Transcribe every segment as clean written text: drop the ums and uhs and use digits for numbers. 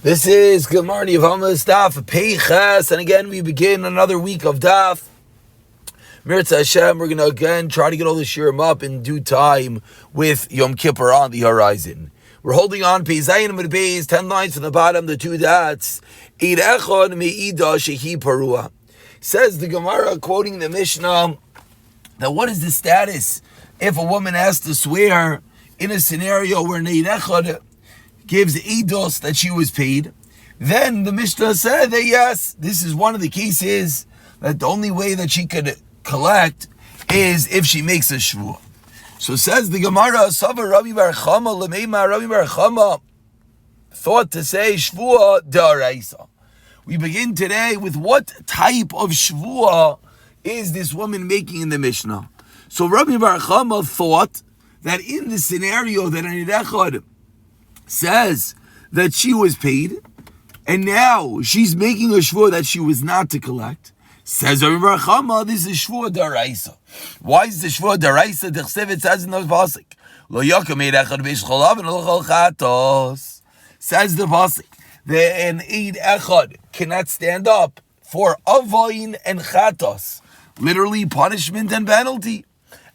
This is Good Morning Yavamas Daf Peiches, and again we begin another week of Daf. Mirza Hashem, we're going to again try to get all the shirim up in due time with Yom Kippur on the horizon. We're holding on Peizayin and Beis, 10 lines from the bottom, the two dots. Eid Echad Me'ida Shehi Parua. Says the Gemara, quoting the Mishnah, that what is the status if a woman has to swear in a scenario where Eid Echad gives eidos that she was paid? Then the Mishnah said that yes, this is one of the cases that the only way that she could collect is if she makes a shvuah. So says the Gemara, Sava Rabbi Bar Chama Lemeima Rabbi Bar Chama thought to say shvuah d'oraisa. We begin today with what type of shvuah is this woman making in the Mishnah. So Rabbi Bar Chama thought that in the scenario that an Echad says that she was paid, and now she's making a shvuah that she was not to collect. Says Rabbi Bar Chama, this is shvuah d'oraisa. Why is the shvuah d'oraisa? The Chsevet says in the pasuk, Lo yakom eid echad b'eish cholav and lo chol chatos. Says the pasuk, an eid echad cannot stand up for avoin and chatos, literally punishment and penalty.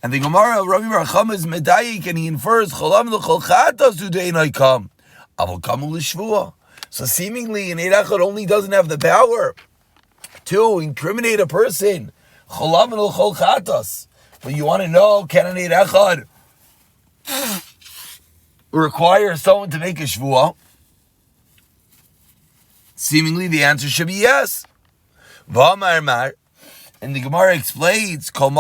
And the Gemara of Rabbi Bar Chama is medayik, and he infers cholam l'chol chatos u'deinai kam avol kamu l'shvuah. So seemingly an eid echad only doesn't have the power to incriminate a person cholam l'chol chatos. But you want to know, can an eid echad require someone to make a shvuah? Seemingly the answer should be yes. V'amar mar. And the Gemara explains, and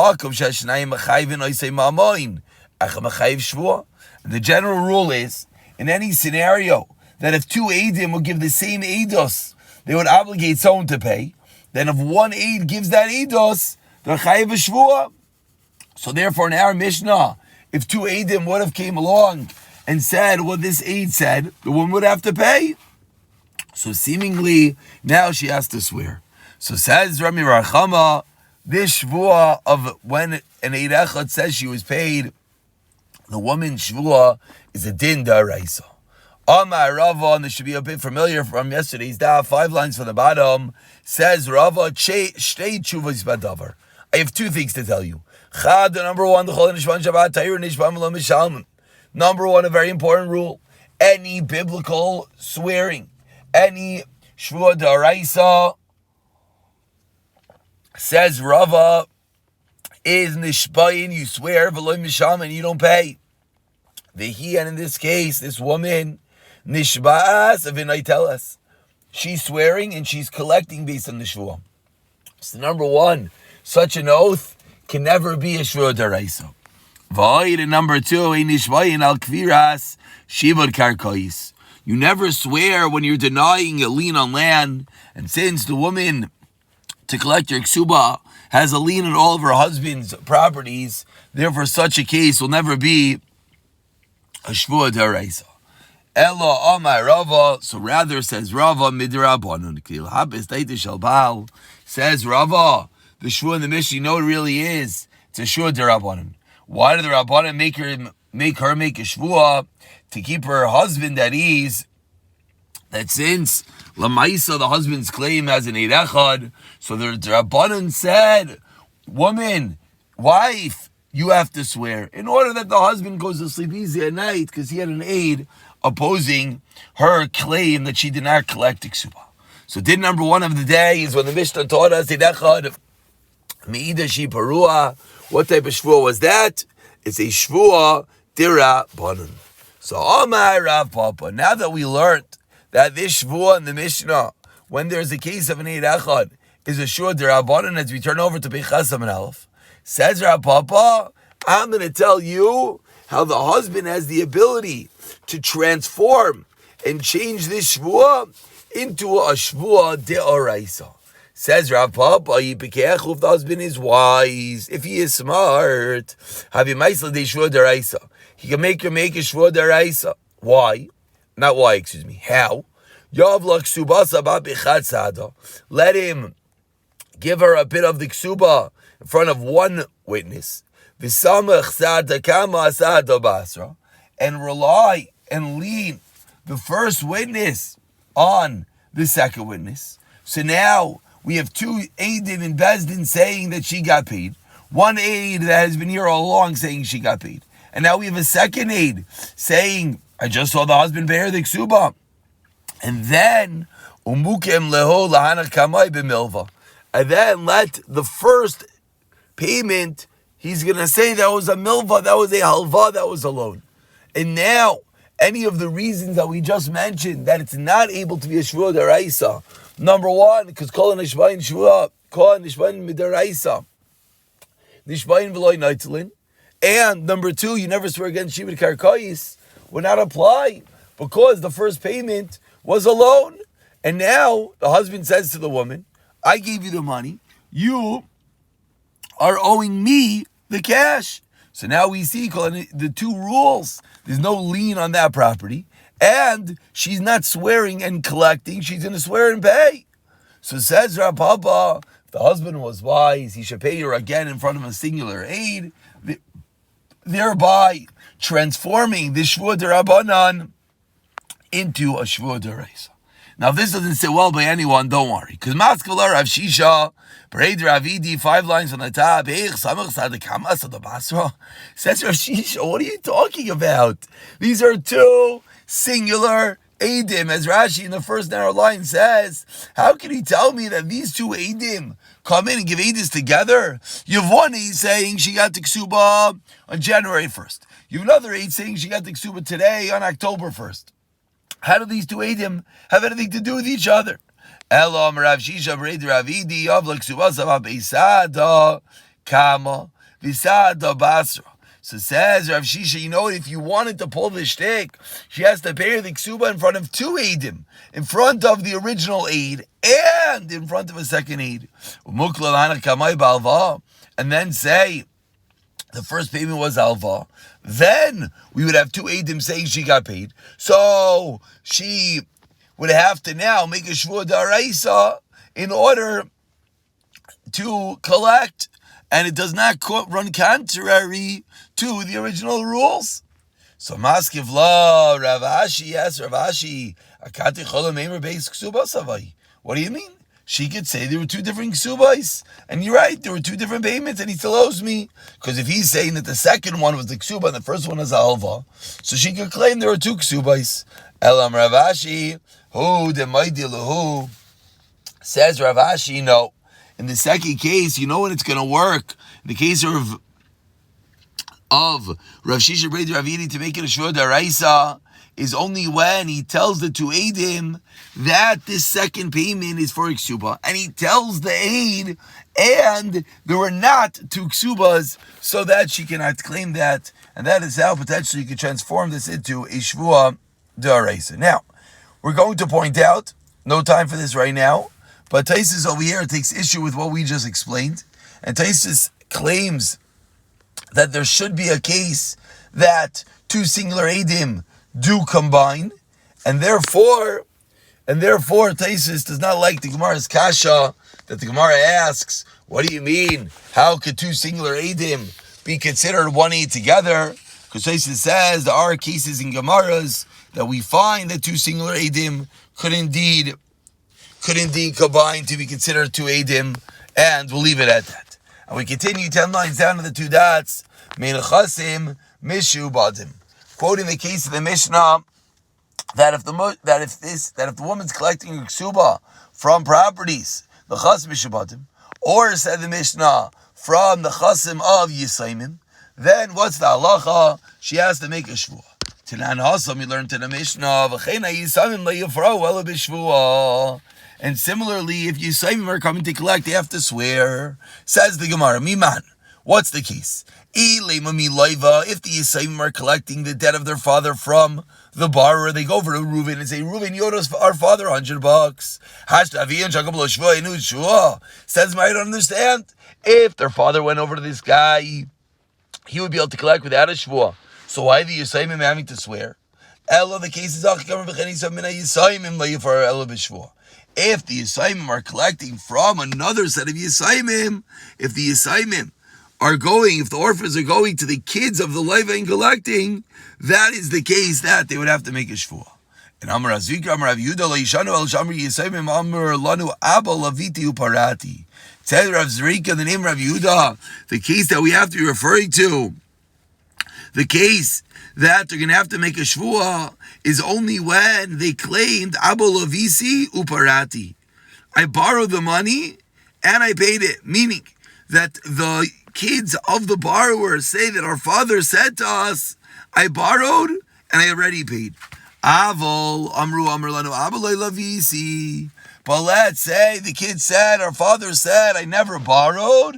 the general rule is, in any scenario, that if two eidim would give the same eidos, they would obligate someone to pay. Then if one eid gives that eidos, they're chayiv shvuah. So therefore, in our Mishnah, if two eidim would have came along and said what this eid said, the woman would have to pay. So seemingly, now she has to swear. So says Rabbi Bar Chama, this shvuah of when an eid echad says she was paid, the woman's shvuah is a din d'oraisa. Amar Rava, and this should be a bit familiar from yesterday's daf, 5 lines from the bottom, says Rava, shtei tshuvos badavar. I have 2 things to tell you. Chad, number 1, the chol nishban shabbat tayir nishban lo mishalman. Number 1, a very important rule. Any biblical swearing, any shvuah d'oraisa, says Rava, is nishbayin, you swear, v'lo misham, and you don't pay. V'hi, and in this case, this woman, nishba'as v'naitelas. She's swearing and she's collecting based on the shvuah. So number 1, such an oath can never be a shvuah d'oraisa. V'ha'id, and number 2, ein nishbayin al kviras shivod karkois. You never swear when you're denying a lien on land, and since the woman to collect your Kesubos has a lien on all of her husband's properties, therefore such a case will never be a shvuah d'oraisa. Ella amar Rava, so rather says Rava, midrabanan klil habes daita shel baal. Says Rava, the shvuah in the Mishnah, you know what it really is? It's a shvuah d'rabanan. Why did the Rabbanan make her make a shvuah? To keep her husband at ease, that since Lamaisa, the husband's claim as an eid echad, so the Rabbanan said, woman, wife, you have to swear, in order that the husband goes to sleep easy at night, because he had an aid opposing her claim that she did not collect Kesubos. So din number 1 of the day is when the Mishnah taught us eid echad me'ida shi parua. What type of shvuah was that? It's a shvuah d'rabanan. So Amar Rav Papa, now that we learned that this shvuah in the Mishnah, when there's a case of an eid echad, is a shvuah d'rabanan, as we turn over to Peichas and Aleph, says Rav Papa, I'm going to tell you how the husband has the ability to transform and change this shvuah into a shvuah d'oraisa. Says Rav Papa, if the husband is wise, if he is smart, have you ma'isla de shvuah d'oraisa. He can make a shvuah d'oraisa. Why? Not why, excuse me. How? Let him give her a bit of the Kesubos in front of one witness. And rely and lean the first witness on the second witness. So now we have two Eidim in Bezdin saying that she got paid. One aid that has been here all along saying she got paid. And now we have a second aid saying, I just saw the husband bear the ksuba. And then, umukem leho lahana kamai b'milva. And then let the first payment, he's going to say that was a milva, that was a halva, that was a loan. And now, any of the reasons that we just mentioned, that it's not able to be a shvua deraisa. Number one, because kol nishbayin shvua, kol nishbayin midaraisa. Nishbayin v'loy naitzlin. And number two, you never swear against Shibud Karkais, would not apply because the first payment was a loan. And now the husband says to the woman, I gave you the money, you are owing me the cash. So now we see the two rules. There's no lien on that property. And she's not swearing and collecting, she's going to swear and pay. So says Rav Papa, if the husband was wise, he should pay her again in front of a singular aid, thereby transforming the Shvua D'Rabbanan into a Shvua D'Oraisa. Now, if this doesn't sit well by anyone, don't worry. Because Maskala Rav Shisha, Braid Ravidi, 5 lines on the top, says Rav Shisha, what are you talking about? These are two singular Eidim, as Rashi in the first narrow line says. How can he tell me that these two Eidim come in and give Eidis together? You have one Eid saying she got the Ksuba on January 1st. You have another Eid saying she got the Ksuba today on October 1st. How do these two Eidim have anything to do with each other? Elam Rav Shisha B'Reid Ravidi Avla Ksuba Sava Beisada Kama Visada Basra. So says Rav Shisha, you know, if you wanted to pull the shtick, she has to pay her the ksuba in front of two Eidim, in front of the original Eid and in front of a second Eid. And then say the first payment was alva. Then we would have two Eidim saying she got paid. So she would have to now make a shvua d'oraisa in order to collect, and it does not run contrary to the original rules. So Maskiv la Rav Ashi, yes, Rav Ashi, Akati cholam eimer beis ksubas avai. What do you mean? She could say there were two different ksubas, and you're right, there were two different payments, and he still owes me. Because if he's saying that the second one was the ksuba and the first one is alva, so she could claim there were two ksubas. Elam Rav Ashi, who the mighty lahu, says Rav Ashi, no. In the second case, you know when it's going to work. In the case of Rav Shisha B'Reid Ravidi to make it a shvua d'oraisa is only when he tells the two Eidim that this second payment is for ksuba, and he tells the Eid, and there were not two ksubas, so that she cannot claim that, and that is how potentially you could transform this into a shvua d'oraisa. Now, we're going to point out, no time for this right now, but Taisus over here takes issue with what we just explained, and Taisus claims that there should be a case that two singular Eidim do combine, and therefore Taisus does not like the Gemara's kasha that the Gemara asks, what do you mean? How could two singular Eidim be considered one Eid together? Because Taisus says there are cases in Gemaras that we find that two singular Eidim could indeed combine to be considered two Eidim, and we'll leave it at that. And we continue 10 lines down to the two dots. Meinachasim mishu badim, quoting the case of the Mishnah that if the woman's collecting a ksuba from properties, the chas mishu badim, or said the Mishnah from the chasim of Yisaimim, then what's the halacha? She has to make a shvua. Tinan hasam, we learned in the Mishnah v'cheina Yisaimim le'yifrau ela b'shvua. And similarly, if Yisaimim are coming to collect, they have to swear. Says the Gemara, Miman, what's the case? If the Yisaimim are collecting the debt of their father from the borrower, they go over to Reuven and say, Reuven, you owe our father $100. Says, I don't understand. If their father went over to this guy, he would be able to collect without a shvua. So why the Yisaimim having to swear? Ella, the case is if the Yisaimim are collecting from another set of Yisaimim, if the orphans are going to the kids of the Leiva and collecting, that is the case that they would have to make a shvua. And Amar Azvika, Amar Rav Yehuda, Leishanu El Shamri Yisayim Amar Lanu Abba Laviti Uparati. Said Rav Zrika, the name of Rav Yehuda, the case that we have to be referring to, the case that they're going to have to make a shvuah is only when they claimed Abba Lavisi Uparati. I borrowed the money and I paid it, meaning that the kids of the borrower say that our father said to us, I borrowed and I already paid. Avol Amru Amr Lanu Abalay Lavisi. But let's say the kid said, our father said, I never borrowed.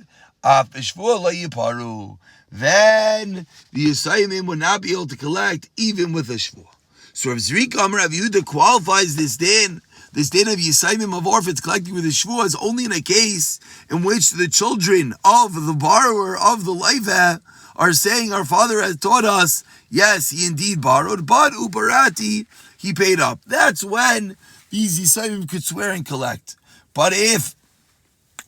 Then the Yisayimim would not be able to collect even with a shvuah. So Rav Zrika Amar Rav Yehuda qualifies this din of Yisayimim of orphans collecting with a shvuah is only in a case in which the children of the borrower of the leivah are saying our father has taught us, yes, he indeed borrowed, but uparati, he paid up. That's when these Yisayimim could swear and collect. But if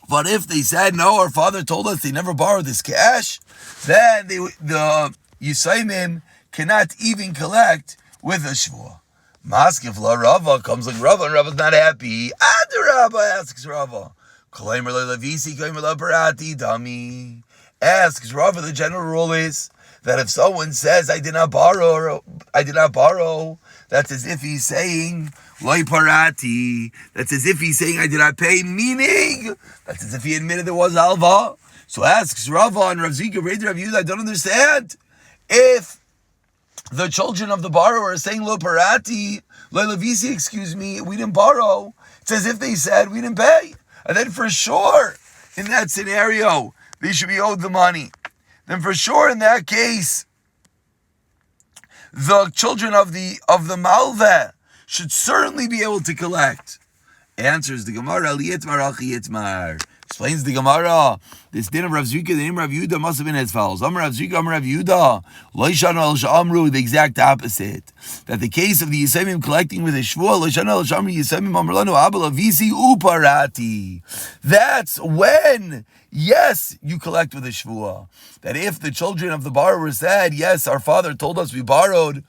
they said, no, our father told us they never borrowed this cash, then the Yisayimim cannot even collect with a shvuah. Maskif la Rava comes like Rava, and Rava's not happy. Adarabba asks Rava. Kalaimer la Lavisi, Kalaimer la Barati, dummy. Asks Rava, the general rule is that if someone says, I did not borrow, that's as if he's saying, Loi Parati. That's as if he's saying, I did not pay, meaning, that's as if he admitted there was alva. So asks Rava and Rav Zika, Rav Yehuda, I don't understand. If the children of the borrower are saying, Lo Parati, Lo Lavisi, we didn't borrow, it's as if they said, we didn't pay. And then for sure, in that scenario, they should be owed the money. Then for sure, in that case, the children of the malveh should certainly be able to collect. Answers the Gemara, Liyetmar Achi Yetmar. Explains the Gemara, this din of Rav Zrika, the name of Rav Yehuda must have been as follows. Amar Rav Zrika, Amar Rav Yehuda, Loishanu El Shamru, the exact opposite. That the case of the Yisayimim collecting with a shvuah, Loishanu El Shamru Yisayimim Amar Lanu Abel Avisi Uparati. That's when, yes, you collect with a shvuah. That if the children of the borrower said, yes, our father told us we borrowed,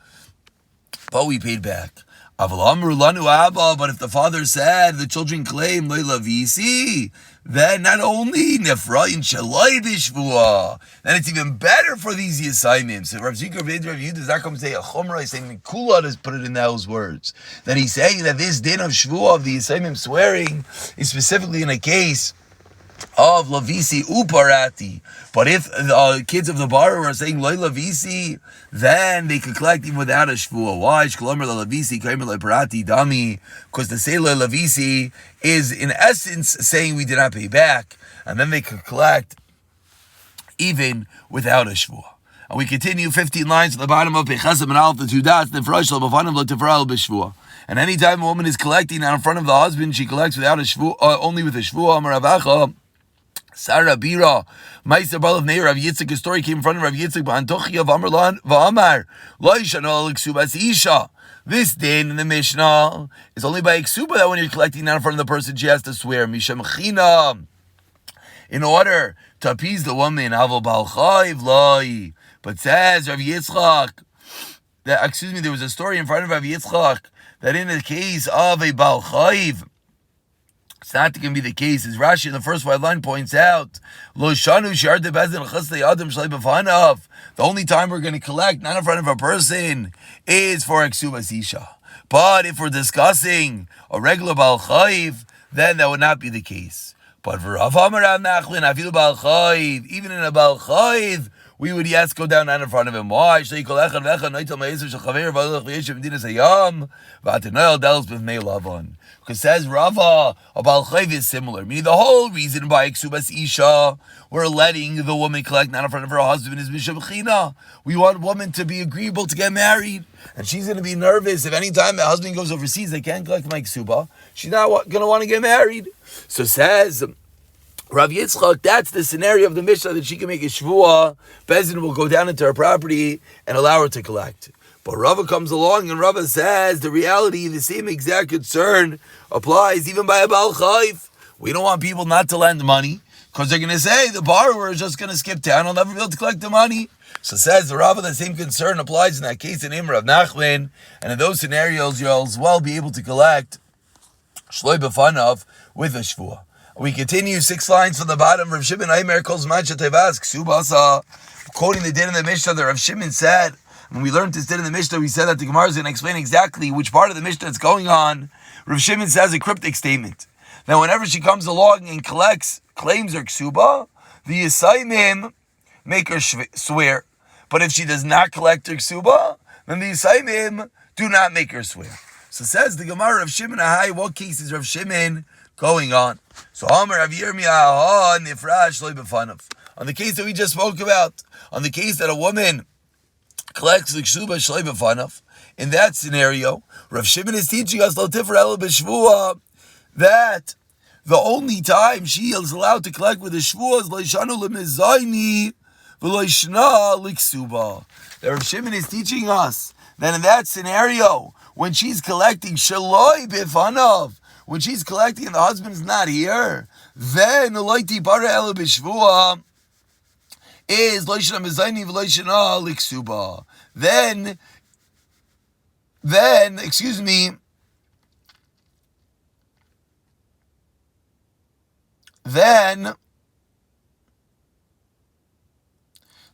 but we paid back. But if the father said, the children claim, then not only then it's even better for these Yisayimim. So Rav Zika Rav Yehuda does not come and say a chumrah. He's saying Kula does put it in those words. That he's saying that this din of Shvuah of the Yisayimim swearing is specifically in a case of Lavisi Uparati. But if the kids of the borrower are saying Loi Lavisi, then they could collect even without a shvuah. Why? Because to say Loi Lavisi is in essence saying we did not pay back, and then they could collect even without a shvuah. And we continue 15 lines at the bottom of Pechasam and Alf, the two dots, the Frashal, Bafanam, Lotifral, Beshvuah. And anytime a woman is collecting in front of the husband, she collects without a shvuah, only with a shvuah. Maravacha. Sarah Bira, Meister Bal of Neir, Rav Yitzchak, a story came in front of Rav Yitzchak, Ba'antochi of Amar Va'amar, Loishanol Kesubos Isha. This din in the Mishnah is only by Ksuba that when you're collecting down in front of the person, she has to swear, Misham China, in order to appease the woman, Avo Bal Chayv Loi. But says Rav Yitzchak, there was a story in front of Rav Yitzchak, that in the case of a Bal Chayv, it's not going to be the case. As Rashi in the first white line points out, the only time we're going to collect not in front of a person is for Kesubos Isha. But if we're discussing a regular Baal Chayv, then that would not be the case. But for Rav Amar Nachlin, I feel Baal Chayv, even in a Baal Chayv, we would yes go down not in front of him. Why? Because says Rava, a Baal Chayv is similar. Meaning the whole reason by Kesubos Isha, we're letting the woman collect not in front of her husband is Misham China. We want woman to be agreeable to get married. And she's going to be nervous if any time the husband goes overseas, they can't collect my Kesubah. She's not going to want to get married. So says Rav Yitzchak, that's the scenario of the Mishnah that she can make a shvuah. Bezin will go down into her property and allow her to collect. But Rava comes along and Rava says the reality, the same exact concern applies even by a Baal Chayv. We don't want people not to lend money because they're going to say the borrower is just going to skip town. I'll never be able to collect the money. So says the Rava, the same concern applies in that case in Imra of Nachman, and in those scenarios you'll as well be able to collect Shloi B'fanav with a Shvua. We continue 6 lines from the bottom. Rav Shimon Aimer calls Mancha Tevas Kesubos, quoting the din in the Mishnah that Rav Shimon said. When we learned this din in the Mishnah, we said that the Gemara is going to explain exactly which part of the Mishnah it's going on. Rav Shimon says a cryptic statement. Now, whenever she comes along and claims her ksuba, the Yisayimim make her swear. But if she does not collect her ksuba, then the Yisayimim do not make her swear. So says the Gemara of Shimon Ahai, what case is Rav Shimon going on? So Amar Rav Yirmiyah Nifrash Loi B'fanav. On the case that we just spoke about, on the case that a woman collects the ksuba Shloi B'fanav, in that scenario, Rav Shimon is teaching us Lo Tifra Ela B'Shvua that the only time she is allowed to collect with a shvua is Leishanu Lemezayni V'Leishna Liksuba. That Rav Shimon is teaching us that in that scenario, when she's collecting Shaloi B'fanav, when she's collecting and the husband's not here, then Loiti Para Ela B'Shvua is Leishna Mezayni V'Leishna Liksuba. Then, excuse me, then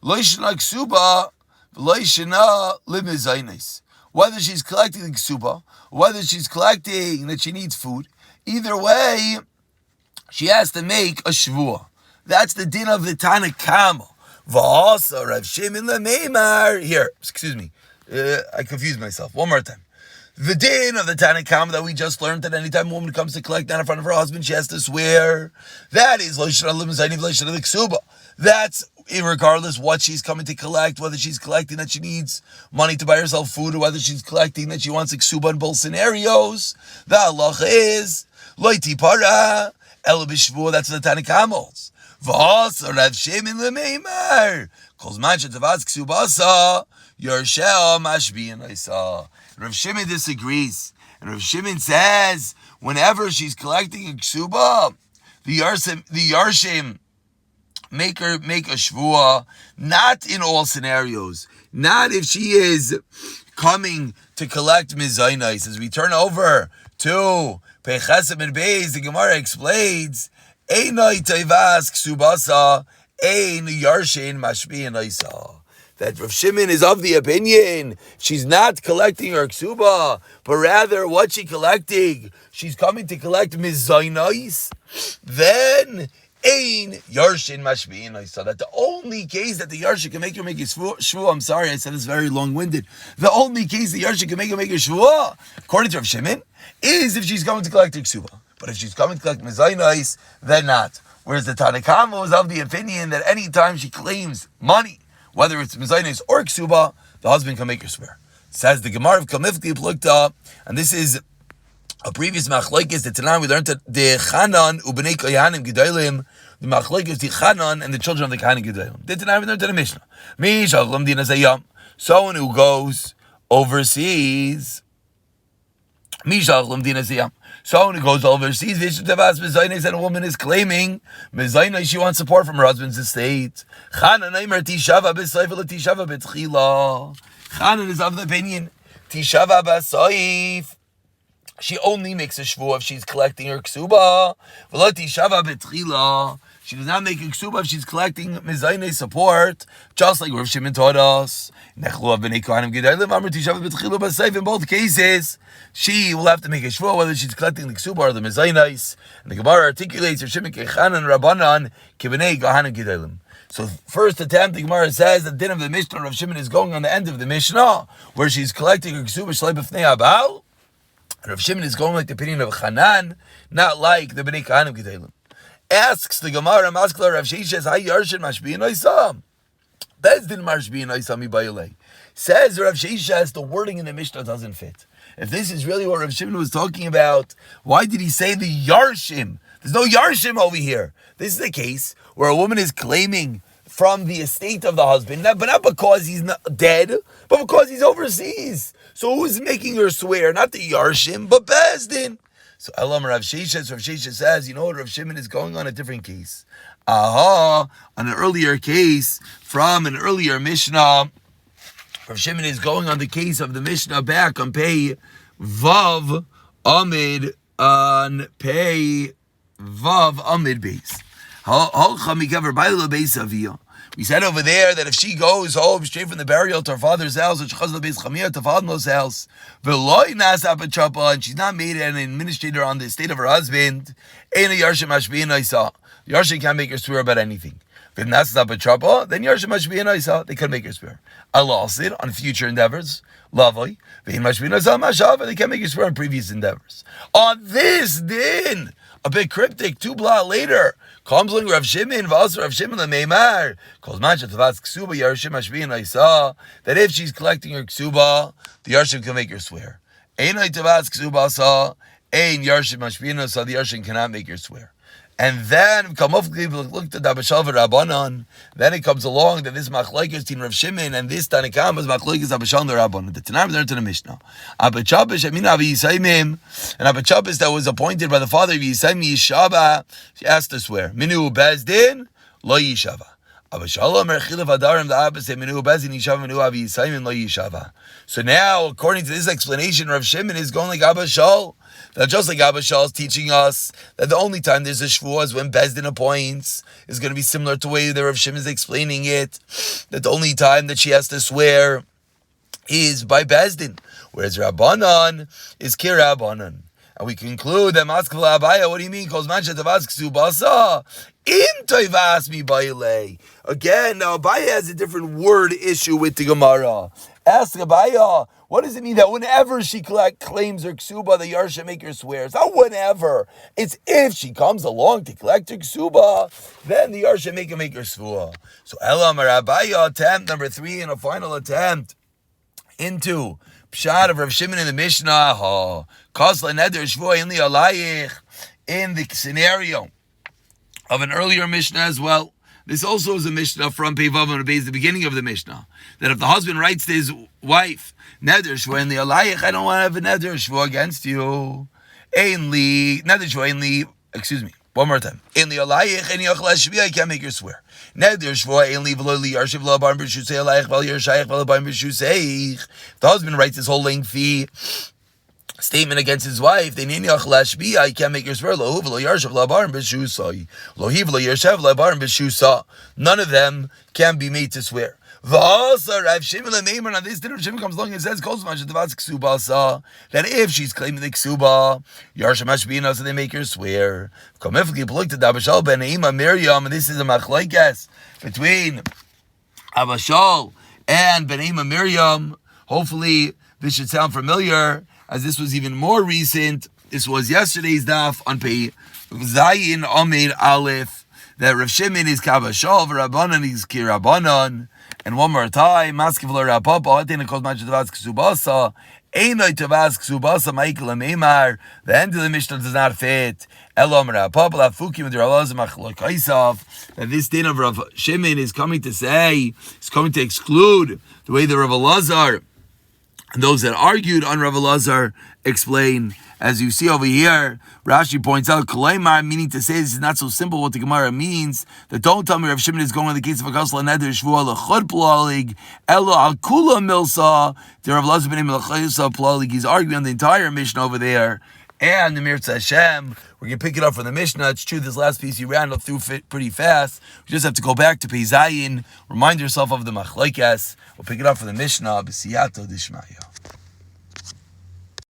Loishna Ksuba, Loishna Limizainis. Whether she's collecting the Ksuba, whether she's collecting that she needs food, either way, she has to make a Shvua. That's the din of the Tanakama. V'asa Rav Shimon Lemeimar. Here, excuse me, I confused myself. One more time. The din of the Tanakama that we just learned that anytime a woman comes to collect down in front of her husband, she has to swear. That is Loishna Limizayni V'Loishna Liksuba. That's regardless what she's coming to collect, whether she's collecting that she needs money to buy herself food, or whether she's collecting that she wants ksuba in both scenarios. The halacha is loiti para ela b'shvua. That's what the Tanakama holds. V'asa Rav Shimon lemeimar kol zman shetavas ksubasa yorsheh mashbiyan isa. Rav Shimon disagrees, and Rav Shimon says whenever she's collecting a ksuba, the yarshim make a shvua, not in all scenarios. Not if she is coming to collect mizaynais. As we turn over to Pechesim and Beis, the Gemara explains, Einai tevas ksubasa, ein yarshin mashbiyan isa. That Rav Shimon is of the opinion she's not collecting her ksuba, but rather what she's collecting, she's coming to collect mizaynais, then Ein Yarshin Mashbi'in. I saw that the only case that the Yarshin can make her make a shvua, I'm sorry, I said it's very long-winded. The only case the Yarshin can make her make a shvua, according to Rav Shimon, is if she's coming to collect her ksuba. But if she's coming to collect mizaynais, then not. Whereas the Tanakama was of the opinion that any time she claims money, whether it's mizaynais or ksuba, the husband can make her swear. Says the Gemara of Kamifti Plukta, and this is a previous machlokes that tonight we learned that the Chanan ubnei Kohanim Gedolim, the machlokes the Chanan and the children of the Kohanim Gedolim. Tonight we learned in the Mishnah. Someone who goes overseas. Someone who goes overseas, and a woman is claiming she wants support from her husband's estate. Chanan is of the opinion Tishava b'Saif. She only makes a shvua if she's collecting her ksuba. She does not make a ksuba if she's collecting mizaynei support, just like Rav Shimon taught us. In both cases, she will have to make a shvua whether she's collecting the ksuba or the mizaynei. And the Gemara articulates Rav Shimon kechanan rabbanan kibnei kohanim gedolim. So first attempt, the Gemara says the din of the Mishnah Rav Shimon is going on the end of the Mishnah, where she's collecting her ksuba shlei b'fnei abal. Rav Shimon is going like the opinion of Chanan, not like the Bnei Kohanim Gedolim. Asks the Gemara, Maskla Rav Sheshes, Hay Yarshin Mashbiyan Oisam. Bezdin Mashbiyan Oisam Ibayolei. Says Rav Sheshes, the wording in the Mishnah doesn't fit. If this is really what Rav Shimon was talking about, why did he say the Yarshim? There's no Yarshim over here. This is the case where a woman is claiming from the estate of the husband, but not because he's not dead, but because he's overseas. So who's making her swear? Not the Yarshim, but Bezdin. So Elam Rav Sheshes says, you know what, Rav Shimon is going on a different case. Aha, on an earlier case from an earlier Mishnah, Rav Shimon is going on the case of the Mishnah back on Pei Vav Amid on Pei Vav Amid base. We said over there that if she goes home straight from the burial to her father's house, to father-in-law's house, and she's not made an administrator on the estate of her husband, the Yarshin can't make her swear about anything. Then Yarshin they can make her swear. Allah said on future endeavors, lovely. They can't make her swear on previous endeavors. On this din, a bit cryptic, 2 blot later, comes along Rav Shimon, Rav Shimon Meimar, calls Mancha Tavas Ksuba, Yarshim Hashbin, I saw that if she's collecting her Ksuba, the Yarshim can make her swear. Ein Tavas Ksuba saw, Ein Yarshim Hashbin, so the Yarshim cannot make her swear. And then come off looked at Abashal Rabbanon. Then it comes along that this machlokes between Rav Shimon and this Tanakam is machlokes Abashal Rabbanon. The Tanam learned to the Mishnah. Abachabis Amina Yisaimim, and Abachabis that was appointed by the father of Yisaim Yishaba. She asked to swear. Minu Bezdin Lo Yishava. Abashalom Erchilav Adarim the Abbas Minu Bezdin Yishava Minu Avi Yisaimim Lo Yishava. So now, according to this explanation, Rav Shimon is going like Abashal. That just like Abba Shal is teaching us that the only time there's a shvuah is when Bezdin appoints, is going to be similar to the way that Rav Shimon is explaining it. That the only time that she has to swear is by Bezdin, whereas Rabbanan is Kirabbanan. And we conclude that Maskevla Abaya, what do you mean? Calls Mancha Tavas Ksubasa in Toivas mi Baile. Again, now Abaya has a different word issue with the Gemara. Ask Abaya, what does it mean that whenever she claims her ksuba, the Yarsha make her swear? It's not whenever. It's if she comes along to collect her ksuba, then the Yarsha make her swear. So Elam Rabaya, attempt number 3 and a final attempt into Pshat of Rav Shimon in the Mishnah. Kasla neder shvua in the alayich, in the scenario of an earlier Mishnah as well. This also is a Mishnah from Peivav and Beis, the beginning of the Mishnah, that if the husband writes to his wife, neder shvua in the alayich, I don't want to have a neder shvua against you. Neder shvua in the, excuse me, one more time. In the alayich, and yachla shvia, I can't make her swear. Neder shvua in the v'lo li yarshiv lo bar b'shusei alayich v'al yarshayich v'al bar b'shusei. The husband writes this whole lengthy statement against his wife. They need I can't make her swear. None of them can be made to swear. Rav Shimon on this dinner, Shimon comes along and says that if she's claiming the ksuba, Yarsha Mashbina, so they make her swear. And this is a machlokes between Abashal and Beneima Miriam. Hopefully this should sound familiar, as this was even more recent. This was yesterday's daf on Pei Zayin Amid Aleph, that Rav Shimon is Kabashal, Rabbanan is Kirabanan. And one more time, Maskevla Rapapa, Atena Kos Mancha Tavas Kesubasa, Einoi Tavas Kesubasa, Michael Meimar. The end of the Mishnah does not fit. Elom Rapapa, Lafukim, and Ravaz Machlokaisav, that this din of Rav Shimon is coming to say, is coming to exclude the way the Rav Elazar and those that argued on Rav Elazar explain. As you see over here, Rashi points out, Kolaimar, meaning to say this is not so simple what the Gemara means, that don't tell me Rav Shimon is going on the case of a Kasla Neder Shvuah L'chod Plalig, Elo Al Kula Milsa, the Rav Elazar ben L'chayusa Plalig. He's arguing on the entire Mishnah over there. And the Mirza Hashem, we're going to pick it up from the Mishnah. It's true, this last piece you ran through pretty fast. We just have to go back to Pei Zayin, remind yourself of the Machlokes. We'll pick it up from the Mishnah, B'siyato Dishmaya.